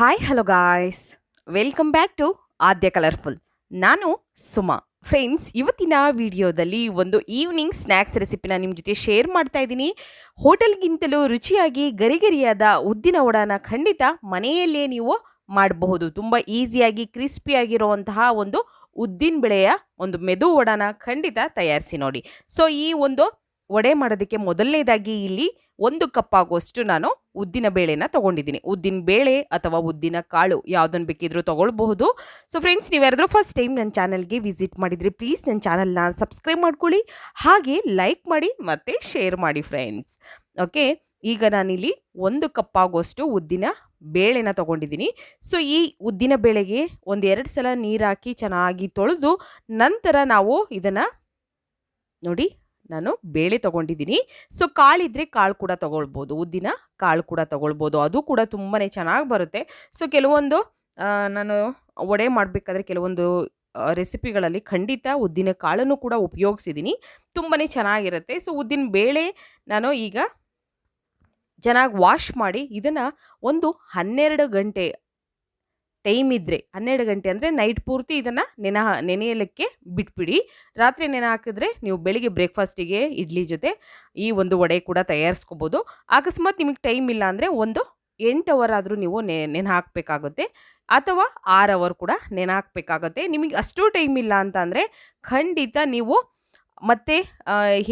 Hi hello guys, welcome back to Adya colourful. ನಾನು Suma. Friends, ಇವತ್ತಿನ ವಿಡಿಯೋದಲ್ಲಿ ಒಂದು ಈವ್ನಿಂಗ್ ಸ್ನ್ಯಾಕ್ಸ್ ರೆಸಿಪಿನ ನಿಮ್ಮ ಜೊತೆ ಶೇರ್ ಮಾಡ್ತಾ ಇದ್ದೀನಿ. ಹೋಟೆಲ್ಗಿಂತಲೂ ರುಚಿಯಾಗಿ ಗರಿಗರಿಯಾದ ಉದ್ದಿನ ವಡಾನ ಖಂಡಿತ ಮನೆಯಲ್ಲೇ ನೀವು ಮಾಡಬಹುದು. ತುಂಬ ಈಸಿಯಾಗಿ ಕ್ರಿಸ್ಪಿಯಾಗಿರುವಂತಹ ಒಂದು ಉದ್ದಿನ ಬೆಳೆಯ ಒಂದು ಮೆದು ವಡಾನ ಖಂಡಿತ ತಯಾರಿಸಿ ನೋಡಿ. ಸೊ ಈ ಒಂದು ವಡೆ ಮಾಡೋದಕ್ಕೆ ಮೊದಲನೇದಾಗಿ ಇಲ್ಲಿ 1 ಕಪ್ ಆಗುವಷ್ಟು ನಾನು ಉದ್ದಿನ ಬೇಳೆನ ತೊಗೊಂಡಿದ್ದೀನಿ. ಉದ್ದಿನ ಬೇಳೆ ಅಥವಾ ಉದ್ದಿನ ಕಾಳು ಯಾವುದನ್ನು ಬೇಕಿದ್ರೂ ತೊಗೊಳ್ಬಹುದು. ಸೊ ಫ್ರೆಂಡ್ಸ್, ನೀವು ಯಾರಾದರೂ ಫಸ್ಟ್ ಟೈಮ್ ನನ್ನ ಚಾನಲ್ಗೆ ವಿಸಿಟ್ ಮಾಡಿದರೆ ಪ್ಲೀಸ್ ನನ್ನ ಚಾನಲ್ನ ಸಬ್ಸ್ಕ್ರೈಬ್ ಮಾಡ್ಕೊಳ್ಳಿ, ಹಾಗೆ ಲೈಕ್ ಮಾಡಿ ಮತ್ತು ಶೇರ್ ಮಾಡಿ ಫ್ರೆಂಡ್ಸ್. ಓಕೆ, ಈಗ ನಾನಿಲ್ಲಿ 1 ಕಪ್ ಆಗುವಷ್ಟು ಉದ್ದಿನ ಬೇಳೆನ ತೊಗೊಂಡಿದ್ದೀನಿ. ಸೊ ಈ ಉದ್ದಿನ ಬೇಳೆಗೆ 1-2 ಸಲ ನೀರು ಹಾಕಿ ಚೆನ್ನಾಗಿ ತೊಳೆದು ನಂತರ ನಾವು ಇದನ್ನು ನೋಡಿ, ನಾನು ಬೇಳೆ ತೊಗೊಂಡಿದ್ದೀನಿ. ಸೊ ಕಾಳಿದ್ರೆ ಕಾಳು ಕೂಡ ತೊಗೊಳ್ಬೋದು, ಉದ್ದಿನ ಕಾಳು ಕೂಡ ತೊಗೊಳ್ಬೋದು, ಅದು ಕೂಡ ತುಂಬಾ ಚೆನ್ನಾಗಿ ಬರುತ್ತೆ. ಸೊ ಕೆಲವೊಂದು ನಾನು ವಡೆ ಮಾಡಬೇಕಾದ್ರೆ ಕೆಲವೊಂದು ರೆಸಿಪಿಗಳಲ್ಲಿ ಖಂಡಿತ ಉದ್ದಿನ ಕಾಳನ್ನು ಕೂಡ ಉಪಯೋಗಿಸಿದ್ದೀನಿ, ತುಂಬಾ ಚೆನ್ನಾಗಿರುತ್ತೆ. ಸೊ ಉದ್ದಿನ ಬೇಳೆ ನಾನು ಈಗ ಚೆನ್ನಾಗಿ ವಾಶ್ ಮಾಡಿ ಇದನ್ನು ಒಂದು 12 ಗಂಟೆ ಟೈಮ್ ಇದ್ದರೆ, 12 ಗಂಟೆ ಅಂದರೆ ನೈಟ್ ಪೂರ್ತಿ ಇದನ್ನು ನೆನೆಯಲಿಕ್ಕೆ ಬಿಟ್ಬಿಡಿ. ರಾತ್ರಿ ನೆನೆ ಹಾಕಿದ್ರೆ ನೀವು ಬೆಳಿಗ್ಗೆ ಬ್ರೇಕ್ಫಾಸ್ಟಿಗೆ ಇಡ್ಲಿ ಜೊತೆ ಈ ಒಂದು ವಡೆ ಕೂಡ ತಯಾರಿಸ್ಕೋಬೋದು. ಅಕಸ್ಮಾತ್ ನಿಮಗೆ ಟೈಮ್ ಇಲ್ಲ ಅಂದರೆ ಒಂದು 8 ಅವರ್ ಆದರೂ ನೀವು ನೆನೆ ಹಾಕಬೇಕಾಗುತ್ತೆ, ಅಥವಾ 6 ಅವರ್ ಕೂಡ ನೆನೆ ಹಾಕಬೇಕಾಗುತ್ತೆ. ನಿಮಗೆ ಅಷ್ಟು ಟೈಮ್ ಇಲ್ಲ ಅಂತ ಅಂದರೆ ಖಂಡಿತ ನೀವು ಮತ್ತು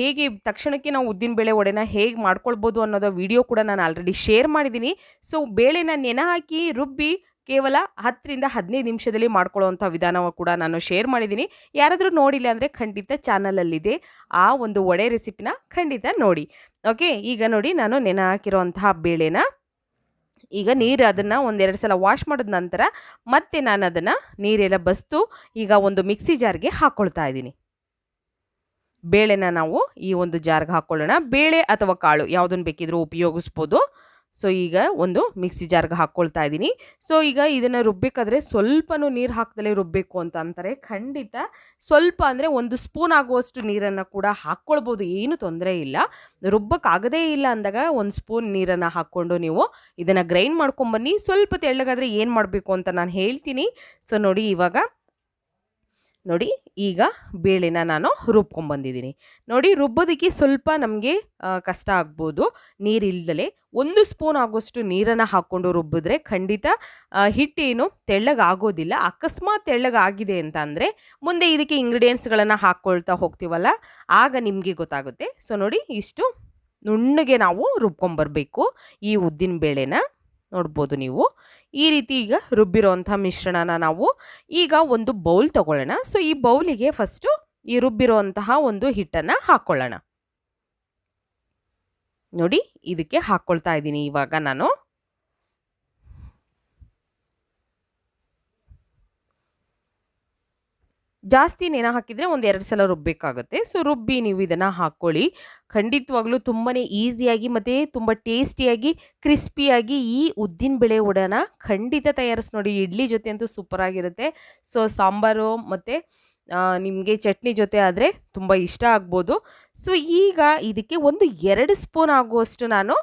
ಹೇಗೆ ತಕ್ಷಣಕ್ಕೆ ನಾವು ಉದ್ದಿನಬೇಳೆ ವಡೆನ ಹೇಗೆ ಮಾಡ್ಕೊಳ್ಬೋದು ಅನ್ನೋದು ವಿಡಿಯೋ ಕೂಡ ನಾನು ಆಲ್ರೆಡಿ ಶೇರ್ ಮಾಡಿದ್ದೀನಿ. ಸೊ ಬೇಳೆನ ನೆನೆ ಹಾಕಿ ರುಬ್ಬಿ ಕೇವಲ 10ರಿಂದ 15 ನಿಮಿಷದಲ್ಲಿ ಮಾಡ್ಕೊಳ್ಳೋವಂಥ ವಿಧಾನವ ಕೂಡ ನಾನು ಶೇರ್ ಮಾಡಿದ್ದೀನಿ. ಯಾರಾದರೂ ನೋಡಿಲ್ಲ ಅಂದರೆ ಖಂಡಿತ ಚಾನಲಲ್ಲಿದೆ, ಆ ಒಂದು ವಡೆ ರೆಸಿಪಿನ ಖಂಡಿತ ನೋಡಿ. ಓಕೆ, ಈಗ ನೋಡಿ, ನಾನು ನೆನೆ ಹಾಕಿರೋಂತಹ ಬೇಳೆನ ಈಗ ನೀರು ಅದನ್ನು 1-2 ಸಲ ವಾಶ್ ಮಾಡಿದ ನಂತರ ಮತ್ತೆ ನಾನು ಅದನ್ನು ನೀರೆಲ್ಲ ಬಸ್ತು ಈಗ ಒಂದು ಮಿಕ್ಸಿ ಜಾರ್ಗೆ ಹಾಕ್ಕೊಳ್ತಾ ಇದ್ದೀನಿ. ಬೇಳೆನ ನಾವು ಈ ಒಂದು ಜಾರ್ಗೆ ಹಾಕ್ಕೊಳ್ಳೋಣ. ಬೇಳೆ ಅಥವಾ ಕಾಳು ಯಾವುದನ್ನು ಬೇಕಿದ್ರೂ ಉಪಯೋಗಿಸ್ಬೋದು. ಸೊ ಈಗ ಒಂದು ಮಿಕ್ಸಿ ಜಾರ್ಗೆ ಹಾಕ್ಕೊಳ್ತಾ ಇದ್ದೀನಿ. ಸೊ ಈಗ ಇದನ್ನು ರುಬ್ಬಬೇಕಾದ್ರೆ ಸ್ವಲ್ಪನೂ ನೀರು ಹಾಕ್ದಲೇ ರುಬ್ಬಬೇಕು ಅಂತ ಅಂತಾರೆ. ಖಂಡಿತ ಸ್ವಲ್ಪ ಅಂದರೆ 1 ಸ್ಪೂನ್ ಆಗುವಷ್ಟು ನೀರನ್ನು ಕೂಡ ಹಾಕ್ಕೊಳ್ಬೋದು, ಏನು ತೊಂದರೆ ಇಲ್ಲ. ರುಬ್ಬಕ್ಕಾಗದೇ ಇಲ್ಲ ಅಂದಾಗ 1 ಸ್ಪೂನ್ ನೀರನ್ನು ಹಾಕ್ಕೊಂಡು ನೀವು ಇದನ್ನು ಗ್ರೈಂಡ್ ಮಾಡ್ಕೊಂಬನ್ನಿ. ಸ್ವಲ್ಪ ತೆಳ್ಳಗಾದರೆ ಏನು ಮಾಡಬೇಕು ಅಂತ ನಾನು ಹೇಳ್ತೀನಿ. ಸೊ ನೋಡಿ, ಇವಾಗ ನೋಡಿ, ಈಗ ಬೇಳೆನ ನಾನು ರುಬ್ಕೊಂಬಂದಿದ್ದೀನಿ. ನೋಡಿ, ರುಬ್ಬೋದಕ್ಕೆ ಸ್ವಲ್ಪ ನಮಗೆ ಕಷ್ಟ ಆಗ್ಬೋದು ನೀರಿಲ್ದಲೆ. 1 ಸ್ಪೂನ್ ಆಗೋಷ್ಟು ನೀರನ್ನು ಹಾಕ್ಕೊಂಡು ರುಬ್ಬಿದ್ರೆ ಖಂಡಿತ ಹಿಟ್ಟೇನು ತೆಳ್ಳಗಾಗೋದಿಲ್ಲ. ಅಕಸ್ಮಾತ್ ತೆಳ್ಳಗಾಗಿದೆ ಅಂತ ಅಂದರೆ ಮುಂದೆ ಇದಕ್ಕೆ ಇಂಗ್ರೀಡಿಯೆಂಟ್ಸ್ಗಳನ್ನು ಹಾಕ್ಕೊಳ್ತಾ ಹೋಗ್ತೀವಲ್ಲ, ಆಗ ನಿಮಗೆ ಗೊತ್ತಾಗುತ್ತೆ. ಸೊ ನೋಡಿ, ಇಷ್ಟು ನುಣ್ಣಗೆ ನಾವು ರುಬ್ಕೊಂಬರ್ಬೇಕು ಈ ಉದ್ದಿನ ಬೇಳೆನ. ನೋಡ್ಬೋದು ನೀವು ಈ ರೀತಿ ಈಗ ರುಬ್ಬಿರೋವಂಥ ಮಿಶ್ರಣನ ನಾವು ಈಗ ಒಂದು ಬೌಲ್ ತಗೊಳ್ಳೋಣ. ಸೊ ಈ ಬೌಲಿಗೆ ಫಸ್ಟು ಈ ರುಬ್ಬಿರೋವಂತಹ ಒಂದು ಹಿಟ್ಟನ್ನು ಹಾಕ್ಕೊಳ್ಳೋಣ. ನೋಡಿ, ಇದಕ್ಕೆ ಹಾಕ್ಕೊಳ್ತಾ ಇದ್ದೀನಿ ಇವಾಗ ನಾನು. ಜಾಸ್ತಿ ನೆನೆ ಹಾಕಿದರೆ 1-2 ಸಲ ರುಬ್ಬಬೇಕಾಗುತ್ತೆ. ಸೊ ರುಬ್ಬಿ ನೀವು ಇದನ್ನು ಹಾಕ್ಕೊಳ್ಳಿ. ಖಂಡಿತವಾಗ್ಲೂ ತುಂಬಾ ಈಸಿಯಾಗಿ ಮತ್ತು ತುಂಬ ಟೇಸ್ಟಿಯಾಗಿ ಕ್ರಿಸ್ಪಿಯಾಗಿ ಈ ಉದ್ದಿನ ಬೇಳೆ ವಡೆನ ಖಂಡಿತ ತಯಾರಿಸಿ ನೋಡಿ. ಇಡ್ಲಿ ಜೊತೆ ಅಂತೂ ಸೂಪರಾಗಿರುತ್ತೆ. ಸೊ ಸಾಂಬಾರು ಮತ್ತು ನಿಮಗೆ ಚಟ್ನಿ ಜೊತೆ ಆದರೆ ತುಂಬ ಇಷ್ಟ ಆಗ್ಬೋದು. ಸೊ ಈಗ ಇದಕ್ಕೆ ಒಂದು 2 ಸ್ಪೂನ್ ಆಗುವಷ್ಟು ನಾನು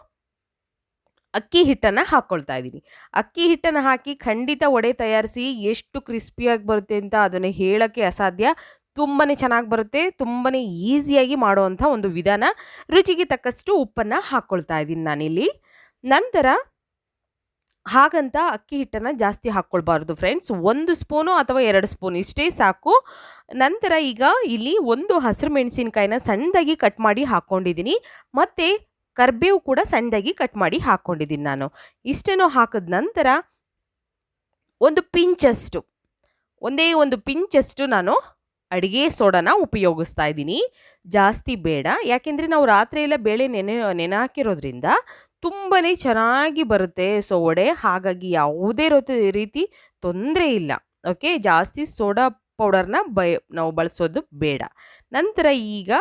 ಅಕ್ಕಿ ಹಿಟ್ಟನ್ನು ಹಾಕ್ಕೊಳ್ತಾ ಇದ್ದೀನಿ. ಅಕ್ಕಿ ಹಿಟ್ಟನ್ನು ಹಾಕಿ ಖಂಡಿತ ವಡೆ ತಯಾರಿಸಿ, ಎಷ್ಟು ಕ್ರಿಸ್ಪಿಯಾಗಿ ಬರುತ್ತೆ ಅಂತ ಅದನ್ನು ಹೇಳೋಕ್ಕೆ ಅಸಾಧ್ಯ. ತುಂಬಾ ಚೆನ್ನಾಗಿ ಬರುತ್ತೆ, ತುಂಬಾ ಈಸಿಯಾಗಿ ಮಾಡುವಂಥ ಒಂದು ವಿಧಾನ. ರುಚಿಗೆ ತಕ್ಕಷ್ಟು ಉಪ್ಪನ್ನು ಹಾಕ್ಕೊಳ್ತಾ ಇದ್ದೀನಿ ನಾನಿಲ್ಲಿ. ನಂತರ ಹಾಗಂತ ಅಕ್ಕಿ ಹಿಟ್ಟನ್ನು ಜಾಸ್ತಿ ಹಾಕ್ಕೊಳ್ಬಾರ್ದು ಫ್ರೆಂಡ್ಸ್, 1 ಸ್ಪೂನು ಅಥವಾ 2 ಸ್ಪೂನ್ ಇಷ್ಟೇ ಸಾಕು. ನಂತರ ಈಗ ಇಲ್ಲಿ 1 ಹಸಿರು ಮೆಣಸಿನಕಾಯಿನ ಸಣ್ಣದಾಗಿ ಕಟ್ ಮಾಡಿ ಹಾಕ್ಕೊಂಡಿದ್ದೀನಿ, ಮತ್ತು ಕರಿಬೇವು ಕೂಡ ಸಣ್ಣದಾಗಿ ಕಟ್ ಮಾಡಿ ಹಾಕ್ಕೊಂಡಿದ್ದೀನಿ ನಾನು. ಇಷ್ಟನ್ನು ಹಾಕಿದ ನಂತರ ಒಂದು ಪಿಂಚಷ್ಟು, ಒಂದು ಪಿಂಚಷ್ಟು ನಾನು ಅಡುಗೆ ಸೋಡಾನ ಉಪಯೋಗಿಸ್ತಾ ಇದ್ದೀನಿ. ಜಾಸ್ತಿ ಬೇಡ, ಯಾಕೆಂದರೆ ನಾವು ರಾತ್ರಿ ಎಲ್ಲ ಬೇಳೆ ನೆನೆ ಹಾಕಿರೋದ್ರಿಂದ ತುಂಬಾ ಚೆನ್ನಾಗಿ ಬರುತ್ತೆ ಸೊ ವಡೆ. ಹಾಗಾಗಿ ಯಾವುದೇ ರೀತಿ ತೊಂದರೆ ಇಲ್ಲ. ಓಕೆ, ಜಾಸ್ತಿ ಸೋಡಾ ಪೌಡರ್ನ ನಾವು ಬಳಸೋದು ಬೇಡ. ನಂತರ ಈಗ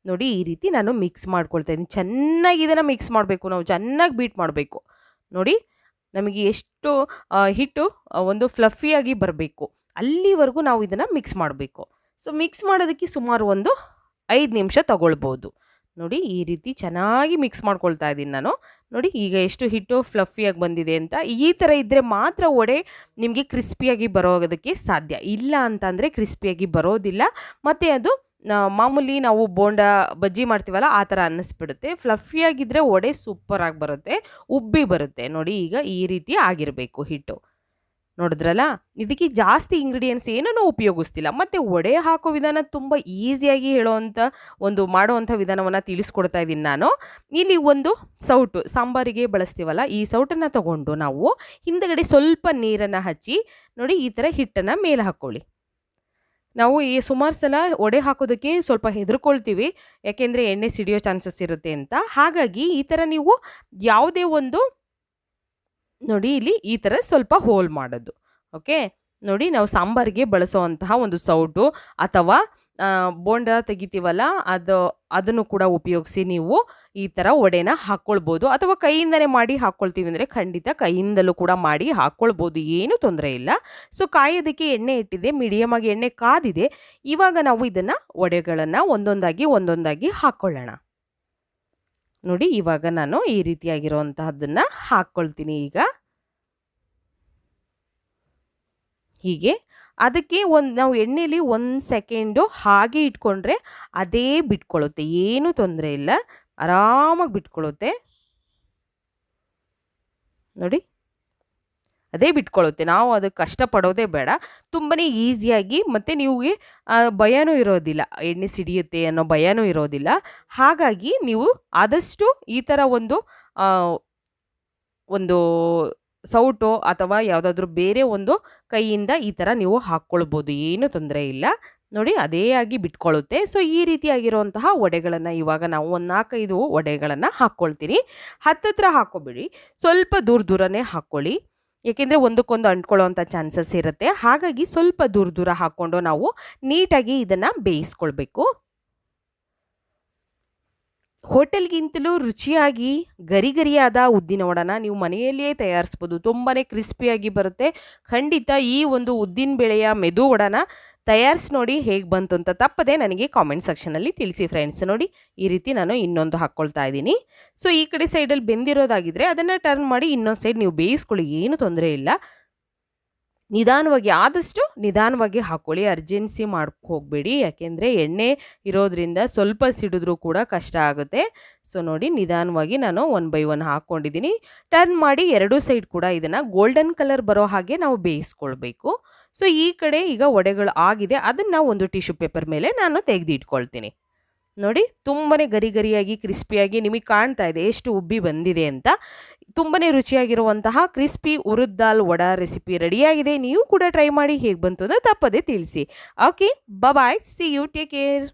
ನೋಡಿ, ಈ ರೀತಿ ನಾನು ಮಿಕ್ಸ್ ಮಾಡ್ಕೊಳ್ತಾ ಇದ್ದೀನಿ. ಚೆನ್ನಾಗಿ ಇದನ್ನು ಮಿಕ್ಸ್ ಮಾಡಬೇಕು, ನಾವು ಚೆನ್ನಾಗಿ ಬೀಟ್ ಮಾಡಬೇಕು. ನೋಡಿ, ನಮಗೆ ಎಷ್ಟು ಹಿಟ್ಟು ಒಂದು ಫ್ಲಫಿಯಾಗಿ ಬರಬೇಕು ಅಲ್ಲಿವರೆಗೂ ನಾವು ಇದನ್ನು ಮಿಕ್ಸ್ ಮಾಡಬೇಕು. ಸೊ ಮಿಕ್ಸ್ ಮಾಡೋದಕ್ಕೆ ಸುಮಾರು ಒಂದು 5 ನಿಮಿಷ ತಗೊಳ್ಬೋದು. ನೋಡಿ ಈ ರೀತಿ ಚೆನ್ನಾಗಿ ಮಿಕ್ಸ್ ಮಾಡ್ಕೊಳ್ತಾ ಇದ್ದೀನಿ ನಾನು. ನೋಡಿ ಈಗ ಎಷ್ಟು ಹಿಟ್ಟು ಫ್ಲಫಿಯಾಗಿ ಬಂದಿದೆ ಅಂತ. ಈ ಥರ ಇದ್ದರೆ ಮಾತ್ರ ವಡೆ ನಿಮಗೆ ಕ್ರಿಸ್ಪಿಯಾಗಿ ಬರೋದಕ್ಕೆ ಸಾಧ್ಯ. ಇಲ್ಲ ಅಂತಂದರೆ ಕ್ರಿಸ್ಪಿಯಾಗಿ ಬರೋದಿಲ್ಲ. ಮತ್ತು ಅದು ಮಾಮೂಲಿ ನಾವು ಬೋಂಡ ಬಜ್ಜಿ ಮಾಡ್ತೀವಲ್ಲ ಆ ಥರ ಅನ್ನಿಸ್ಬಿಡುತ್ತೆ. ಫ್ಲಫಿಯಾಗಿದ್ದರೆ ವಡೆ ಸೂಪರಾಗಿ ಬರುತ್ತೆ, ಉಬ್ಬಿ ಬರುತ್ತೆ. ನೋಡಿ ಈಗ ಈ ರೀತಿ ಆಗಿರಬೇಕು ಹಿಟ್ಟು. ನೋಡಿದ್ರಲ್ಲ, ಇದಕ್ಕೆ ಜಾಸ್ತಿ ಇಂಗ್ರೀಡಿಯೆಂಟ್ಸ್ ಏನೂ ಉಪಯೋಗಿಸ್ತಿಲ್ಲ. ಮತ್ತು ವಡೆ ಹಾಕೋ ವಿಧಾನ ತುಂಬ ಈಸಿಯಾಗಿ ಮಾಡುವಂಥ ವಿಧಾನವನ್ನು ತಿಳಿಸ್ಕೊಡ್ತಾ ಇದ್ದೀನಿ ನಾನು. ಇಲ್ಲಿ ಒಂದು ಸೌಟು ಸಾಂಬಾರಿಗೆ ಬಳಸ್ತೀವಲ್ಲ, ಈ ಸೌಟನ್ನು ತಗೊಂಡು ನಾವು ಹಿಂದಗಡೆ ಸ್ವಲ್ಪ ನೀರನ್ನು ಹಚ್ಚಿ ನೋಡಿ ಈ ಥರ ಹಿಟ್ಟನ್ನು ಮೇಲೆ ಹಾಕ್ಕೊಳ್ಳಿ. ನಾವು ಈ ಸುಮಾರು ಸಲ ವಡೆ ಹಾಕೋದಕ್ಕೆ ಸ್ವಲ್ಪ ಹೆದರ್ಕೊಳ್ತೀವಿ, ಯಾಕೆಂದರೆ ಎಣ್ಣೆ ಸಿಡಿಯೋ ಚಾನ್ಸಸ್ ಇರುತ್ತೆ ಅಂತ. ಹಾಗಾಗಿ ಈ ಥರ ನೀವು ಯಾವುದೇ ಒಂದು ನೋಡಿ ಇಲ್ಲಿ ಈ ಥರ ಸ್ವಲ್ಪ ಹೋಲ್ ಮಾಡೋದು. ಓಕೆ, ನೋಡಿ ನಾವು ಸಾಂಬಾರಿಗೆ ಬಳಸೋವಂತಹ ಒಂದು ಸೌಟು ಅಥವಾ ಬೋಂಡ ತೆಗಿತೀವಲ್ಲ ಅದನ್ನು ಕೂಡ ಉಪಯೋಗಿಸಿ ನೀವು ಈ ಥರ ವಡೆನ ಹಾಕ್ಕೊಳ್ಬೋದು. ಅಥವಾ ಕೈಯಿಂದನೇ ಮಾಡಿ ಹಾಕ್ಕೊಳ್ತೀವಿ ಅಂದರೆ ಖಂಡಿತ ಕೈಯಿಂದಲೂ ಕೂಡ ಮಾಡಿ ಹಾಕ್ಕೊಳ್ಬೋದು, ಏನೂ ತೊಂದರೆ ಇಲ್ಲ. ಸೊ ಕಾಯೋದಕ್ಕೆ ಎಣ್ಣೆ ಇಟ್ಟಿದೆ, ಮೀಡಿಯಮ್ ಆಗಿ ಎಣ್ಣೆ ಕಾದಿದೆ. ಇವಾಗ ನಾವು ಇದನ್ನು ವಡೆಗಳನ್ನು ಒಂದೊಂದಾಗಿ ಹಾಕ್ಕೊಳ್ಳೋಣ. ನೋಡಿ ಇವಾಗ ನಾನು ಈ ರೀತಿಯಾಗಿರುವಂತಹದ್ದನ್ನು ಹಾಕ್ಕೊಳ್ತೀನಿ. ಈಗ ಹೀಗೆ ಅದಕ್ಕೆ ನಾವು ಎಣ್ಣೆಯಲ್ಲಿ 1 ಸೆಕೆಂಡು ಹಾಗೆ ಇಟ್ಕೊಂಡ್ರೆ ಅದೇ ಬಿಟ್ಕೊಳ್ಳುತ್ತೆ, ಏನೂ ತೊಂದರೆ ಇಲ್ಲ, ಆರಾಮಾಗಿ ಬಿಟ್ಕೊಳ್ಳುತ್ತೆ. ನೋಡಿ ಅದೇ ಬಿಟ್ಕೊಳ್ಳುತ್ತೆ, ನಾವು ಅದಕ್ಕೆ ಕಷ್ಟಪಡೋದೇ ಬೇಡ. ತುಂಬಾ ಈಸಿಯಾಗಿ, ಮತ್ತು ನಿಮಗೆ ಭಯನೂ ಇರೋದಿಲ್ಲ, ಎಣ್ಣೆ ಸಿಡಿಯುತ್ತೆ ಅನ್ನೋ ಭಯನೂ ಇರೋದಿಲ್ಲ. ಹಾಗಾಗಿ ನೀವು ಆದಷ್ಟು ಈ ಥರ ಒಂದು ಸೌಟು ಅಥವಾ ಯಾವುದಾದ್ರೂ ಬೇರೆ ಒಂದು ಕೈಯಿಂದ ಈ ಥರ ನೀವು ಹಾಕ್ಕೊಳ್ಬೋದು, ಏನೂ ತೊಂದರೆ ಇಲ್ಲ. ನೋಡಿ ಅದೇ ಆಗಿ ಬಿಟ್ಕೊಳ್ಳುತ್ತೆ. ಸೊ ಈ ರೀತಿಯಾಗಿರುವಂತಹ ವಡೆಗಳನ್ನು ಇವಾಗ ನಾವು ಒಂದು 4-5 ವಡೆಗಳನ್ನು ಹಾಕ್ಕೊಳ್ತೀನಿ. ಹತ್ತತ್ರ ಹಾಕ್ಕೊಬೇಡಿ, ಸ್ವಲ್ಪ ದೂರನೇ ಹಾಕ್ಕೊಳ್ಳಿ, ಏಕೆಂದರೆ ಒಂದಕ್ಕೊಂದು ಅಂಟ್ಕೊಳ್ಳೋವಂಥ ಚಾನ್ಸಸ್ ಇರುತ್ತೆ. ಹಾಗಾಗಿ ಸ್ವಲ್ಪ ದೂರ ಹಾಕ್ಕೊಂಡು ನಾವು ನೀಟಾಗಿ ಇದನ್ನು ಬೇಯಿಸ್ಕೊಳ್ಬೇಕು. ಹೋಟೆಲ್ಗಿಂತಲೂ ರುಚಿಯಾಗಿ ಗರಿಯಾದ ಉದ್ದಿನ ವಡೆನ ನೀವು ಮನೆಯಲ್ಲಿಯೇ ತಯಾರಿಸ್ಬೋದು. ತುಂಬಾ ಕ್ರಿಸ್ಪಿಯಾಗಿ ಬರುತ್ತೆ. ಖಂಡಿತ ಈ ಒಂದು ಉದ್ದಿನ ಬೇಳೆಯ ಮೆದು ವಡೆನ ತಯಾರಿಸಿ ನೋಡಿ, ಹೇಗೆ ಬಂತು ಅಂತ ತಪ್ಪದೆ ನನಗೆ ಕಾಮೆಂಟ್ ಸೆಕ್ಷನಲ್ಲಿ ತಿಳಿಸಿ ಫ್ರೆಂಡ್ಸ್. ನೋಡಿ ಈ ರೀತಿ ನಾನು ಇನ್ನೊಂದು ಹಾಕ್ಕೊಳ್ತಾ ಇದ್ದೀನಿ. ಸೊ ಈ ಕಡೆ ಸೈಡಲ್ಲಿ ಬೆಂದಿರೋದಾಗಿದ್ದರೆ ಅದನ್ನು ಟರ್ನ್ ಮಾಡಿ ಇನ್ನೊಂದು ಸೈಡ್ ನೀವು ಬೇಯಿಸ್ಕೊಳ್ಳಿ, ಏನೂ ತೊಂದರೆ ಇಲ್ಲ. ಆದಷ್ಟು ನಿಧಾನವಾಗಿ ಹಾಕ್ಕೊಳ್ಳಿ, ಅರ್ಜೆನ್ಸಿ ಮಾಡೋಕ್ಕೆ ಹೋಗಬೇಡಿ, ಯಾಕೆಂದರೆ ಎಣ್ಣೆ ಇರೋದ್ರಿಂದ ಸ್ವಲ್ಪ ಸಿಡಿದ್ರೂ ಕೂಡ ಕಷ್ಟ ಆಗುತ್ತೆ. ಸೊ ನೋಡಿ ನಿಧಾನವಾಗಿ ನಾನು 1 ಬೈ 1 ಹಾಕ್ಕೊಂಡಿದ್ದೀನಿ. ಟರ್ನ್ ಮಾಡಿ 2 ಸೈಡ್ ಕೂಡ ಇದನ್ನು ಗೋಲ್ಡನ್ ಕಲರ್ ಬರೋ ಹಾಗೆ ನಾವು ಬೇಯಿಸ್ಕೊಳ್ಬೇಕು. ಸೊ ಈ ಕಡೆ ಈಗ ವಡೆಗಳು ಆಗಿದೆ, ಅದನ್ನು ಒಂದು ಟಿಶ್ಯೂ ಪೇಪರ್ ಮೇಲೆ ನಾನು ತೆಗೆದಿಟ್ಕೊಳ್ತೀನಿ. ನೋಡಿ ತುಂಬಾ ಗರಿಯಾಗಿ ಕ್ರಿಸ್ಪಿಯಾಗಿ ನಿಮಗೆ ಕಾಣ್ತಾ ಇದೆ ಎಷ್ಟು ಉಬ್ಬಿ ಬಂದಿದೆ ಅಂತ. ತುಂಬಾ ರುಚಿಯಾಗಿರುವಂತಹ ಕ್ರಿಸ್ಪಿ ಉರುದ್ ದಾಲ್ ವಡಾ ರೆಸಿಪಿ ರೆಡಿಯಾಗಿದೆ. ನೀವು ಕೂಡ ಟ್ರೈ ಮಾಡಿ, ಹೇಗೆ ಬಂತು ಅಂತ ತಪ್ಪದೆ ತಿಳಿಸಿ. Okay, bye, see you, take care.